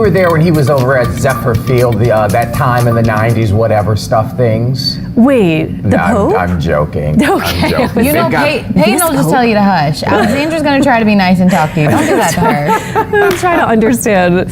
were there when he was over at Zephyr Field that time in the 90s, whatever stuff things. Wait, the Pope? I'm joking. Okay. I'm joking. You know, Peyton will just tell you to hush. Alexandra's going to try to be nice and talk to you. Don't do that to her. I'm trying to understand.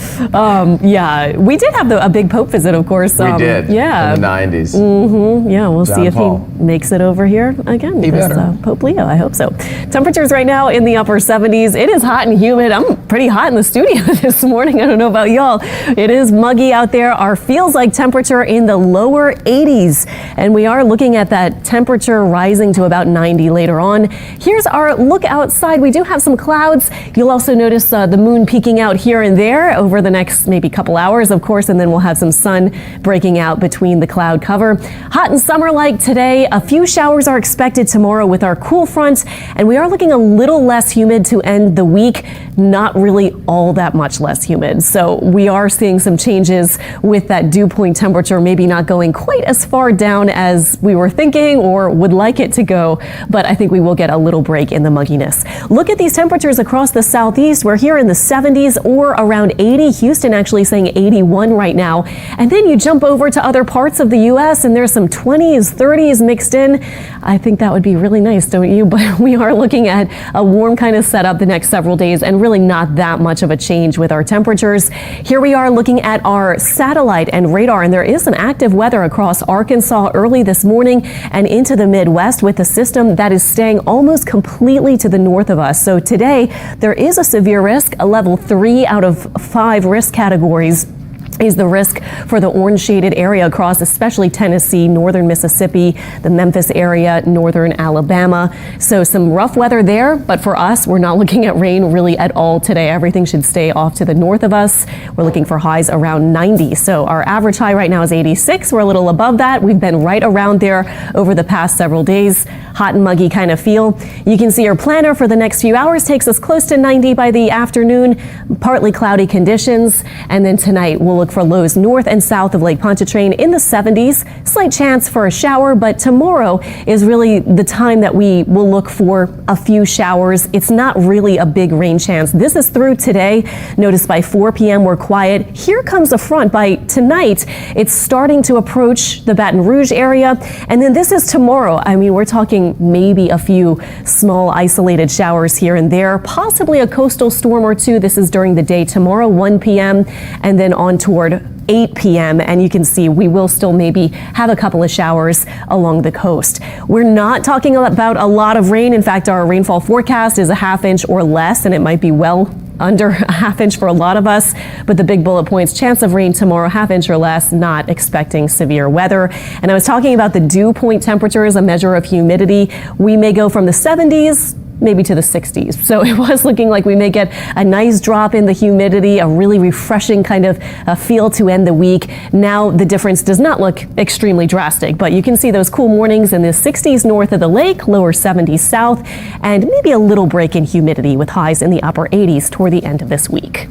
Yeah, we did have a big Pope visit, of course. We did. Yeah. In the 90s. Mm-hmm. Yeah, we'll John see if Paul. he makes it over here again. He better. Pope Leo, I hope so. Temperatures right now in the upper 70s. It is hot and humid. I'm pretty hot in the studio this morning. I don't know about y'all. It is muggy out there. Our feels like temperature in the lower 80s. And we are looking at that temperature rising to about 90 later on. Here's our look outside. We do have some clouds. You'll also notice the moon peeking out here and there over the next maybe couple hours, of course, and then we'll have some sun breaking out between the cloud cover. Hot and summer-like today. A few showers are expected tomorrow with our cool front, and we are looking a little less humid to end the week. Not really all that much less humid. So we are seeing some changes with that dew point temperature, maybe not going quite as far down as we were thinking or would like it to go, but I think we will get a little break in the mugginess. Look at these temperatures across the southeast. We're here in the 70s or around 80. Houston actually saying 81 right now. And then you jump over to other parts of the U.S. and there's some 20s, 30s mixed in. I think that would be really nice, don't you? But we are looking at a warm kind of setup the next several days and really not that much of a change with our temperatures. Here we are looking at our satellite and radar, and there is some active weather across Arkansas early this morning and into the Midwest with a system that is staying almost completely to the north of us. So today there is a severe risk, a level 3 out of 5 risk categories is the risk for the orange shaded area across especially Tennessee, northern Mississippi, the Memphis area, northern Alabama. So some rough weather there, but for us, we're not looking at rain really at all today. Everything should stay off to the north of us. We're looking for highs around 90. So our average high right now is 86. We're a little above that. We've been right around there over the past several days. Hot and muggy kind of feel. You can see our planner for the next few hours takes us close to 90 by the afternoon, partly cloudy conditions. And then tonight we'll look for lows north and south of Lake Pontchartrain in the 70s. Slight chance for a shower, but tomorrow is really the time that we will look for a few showers. It's not really a big rain chance. This is through today. Notice by 4 p.m. we're quiet. Here comes a front. By tonight, it's starting to approach the Baton Rouge area. And then this is tomorrow. I mean, we're talking maybe a few small isolated showers here and there, possibly a coastal storm or two. This is during the day tomorrow, 1 p.m. and then on toward 8 p.m. and you can see we will still maybe have a couple of showers along the coast. We're not talking about a lot of rain. In fact, our rainfall forecast is a half inch or less, and it might be well under a half inch for a lot of us. But the big bullet points, chance of rain tomorrow, half inch or less, not expecting severe weather. And I was talking about the dew point temperatures, a measure of humidity. We may go from the 70s maybe to the 60s. So it was looking like we may get a nice drop in the humidity, a really refreshing kind of feel to end the week. Now the difference does not look extremely drastic, but you can see those cool mornings in the 60s north of the lake, lower 70s south, and maybe a little break in humidity with highs in the upper 80s toward the end of this week.